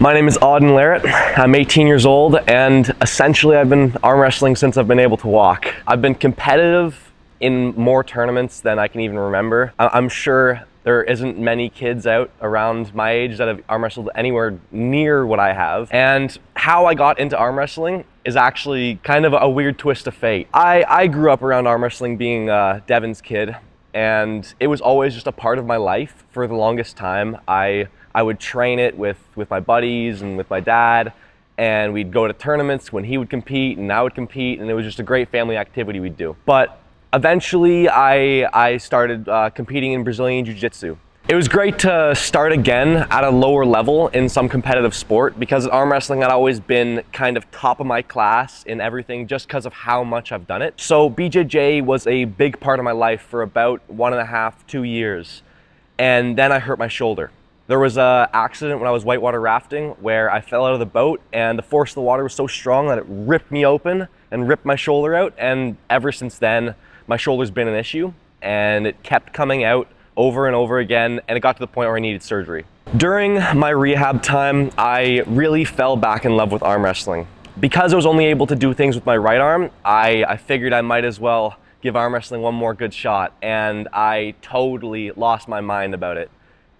My name is Auden Larratt. I'm 18 years old, and essentially I've been arm wrestling since I've been able to walk. I've been competitive in more tournaments than I can even remember. I'm sure there isn't many kids out around my age that have arm wrestled anywhere near what I have. And how I got into arm wrestling is actually kind of a weird twist of fate. I grew up around arm wrestling being Devin's kid, and it was always just a part of my life for the longest time. I would train it with my buddies and with my dad, and we'd go to tournaments when he would compete and I would compete, and it was just a great family activity we'd do. But eventually I started competing in Brazilian Jiu-Jitsu. It was great to start again at a lower level in some competitive sport, because at arm wrestling I'd always been kind of top of my class in everything just because of how much I've done it. So BJJ was a big part of my life for about 1.5 to 2 years, and then I hurt my shoulder. There was an accident when I was whitewater rafting where I fell out of the boat, and the force of the water was so strong that it ripped me open and ripped my shoulder out, and ever since then my shoulder's been an issue, and it kept coming out over and over again, and it got to the point where I needed surgery. During my rehab time, I really fell back in love with arm wrestling. Because I was only able to do things with my right arm, I figured I might as well give arm wrestling one more good shot, and I totally lost my mind about it.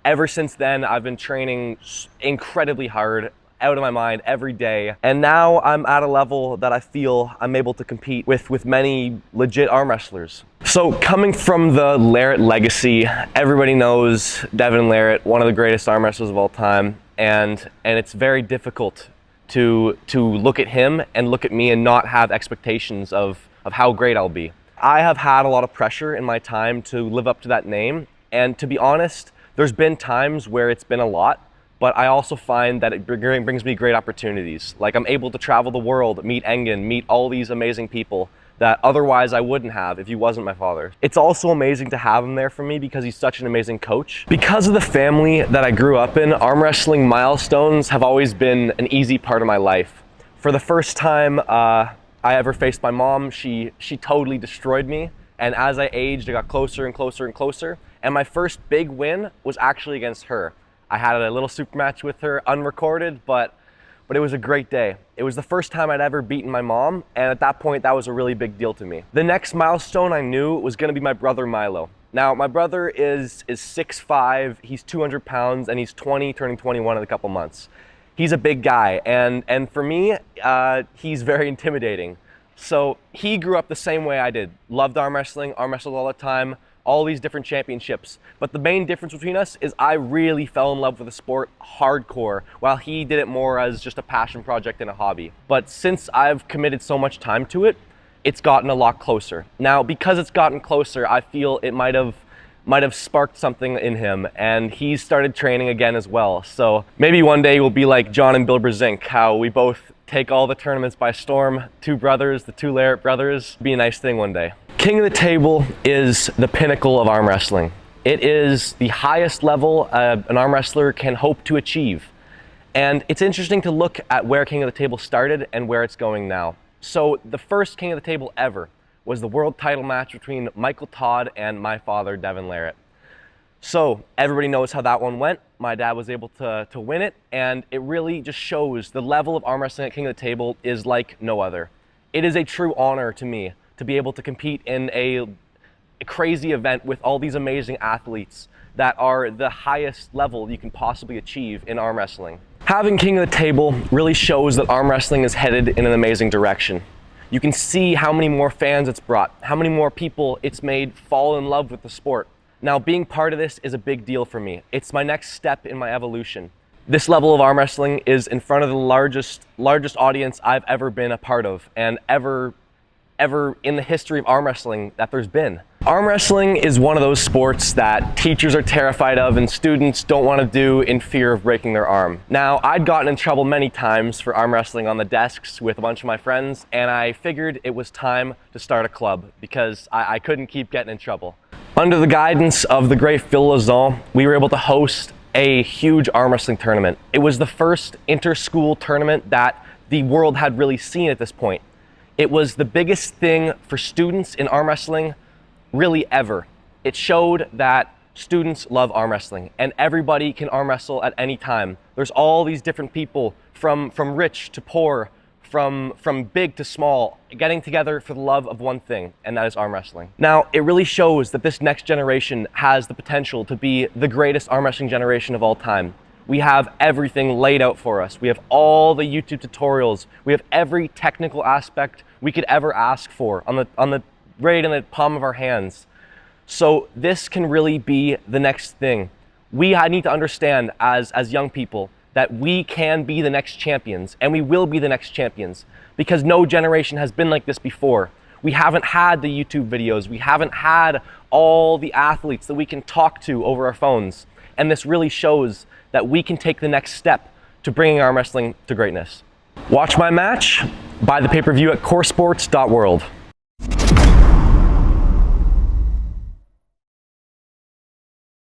Ever since then, I've been training incredibly hard, out of my mind every day, and now I'm at a level that I feel I'm able to compete with many legit arm wrestlers. So coming from the Larratt legacy, everybody knows Devin Larratt, one of the greatest arm wrestlers of all time, and it's very difficult to look at him and look at me and not have expectations of how great I'll be. I have had a lot of pressure in my time to live up to that name, and to be honest, there's been times where it's been a lot, but I also find that it brings me great opportunities. Like, I'm able to travel the world, meet Engen, meet all these amazing people that otherwise I wouldn't have if he wasn't my father. It's also amazing to have him there for me because he's such an amazing coach. Because of the family that I grew up in, arm wrestling milestones have always been an easy part of my life. For the first time I ever faced my mom, she totally destroyed me. And as I aged, I got closer and closer and closer. And my first big win was actually against her. I had a little super match with her, unrecorded, but it was a great day. It was the first time I'd ever beaten my mom, and at that point, that was a really big deal to me. The next milestone I knew was gonna be my brother Milo. Now, my brother is 6'5", he's 200 pounds, and he's 20, turning 21 in a couple months. He's a big guy, and for me, he's very intimidating. So he grew up the same way I did. Loved arm wrestling, arm wrestled all the time, all these different championships. But the main difference between us is I really fell in love with the sport hardcore, while he did it more as just a passion project and a hobby. But since I've committed so much time to it, it's gotten a lot closer. Now, because it's gotten closer, I feel it might have sparked something in him, and he's started training again as well. So maybe one day we'll be like John and Bill Brzezinski, how we both take all the tournaments by storm, two brothers, the two Larratt brothers. Be a nice thing one day. King of the Table is the pinnacle of arm wrestling. It is the highest level an arm wrestler can hope to achieve. And it's interesting to look at where King of the Table started and where it's going now. So the first King of the Table ever was the world title match between Michael Todd and my father, Devin Larratt. So everybody knows how that one went. My dad was able to win it, and it really just shows the level of arm wrestling at King of the Table is like no other. It is a true honor to me to be able to compete in a crazy event with all these amazing athletes that are the highest level you can possibly achieve in arm wrestling. Having King of the Table really shows that arm wrestling is headed in an amazing direction. You can see how many more fans it's brought, how many more people it's made fall in love with the sport. Now, being part of this is a big deal for me. It's my next step in my evolution. This level of arm wrestling is in front of the largest audience I've ever been a part of, and ever in the history of arm wrestling that there's been. Arm wrestling is one of those sports that teachers are terrified of and students don't want to do in fear of breaking their arm. Now, I'd gotten in trouble many times for arm wrestling on the desks with a bunch of my friends, and I figured it was time to start a club because I couldn't keep getting in trouble. Under the guidance of the great Phil Lazon, we were able to host a huge arm wrestling tournament. It was the first inter-school tournament that the world had really seen at this point. It was the biggest thing for students in arm wrestling really ever. It showed that students love arm wrestling, and everybody can arm wrestle at any time. There's all these different people, from rich to poor, from big to small, getting together for the love of one thing, and that is arm wrestling. Now, it really shows that this next generation has the potential to be the greatest arm wrestling generation of all time. We have everything laid out for us. We have all the YouTube tutorials. We have every technical aspect we could ever ask for right in the palm of our hands. So this can really be the next thing. We need to understand as young people that we can be the next champions, and we will be the next champions, because no generation has been like this before. We haven't had the YouTube videos. We haven't had all the athletes that we can talk to over our phones. And this really shows that we can take the next step to bringing arm wrestling to greatness. Watch my match, buy the pay-per-view at coresports.world.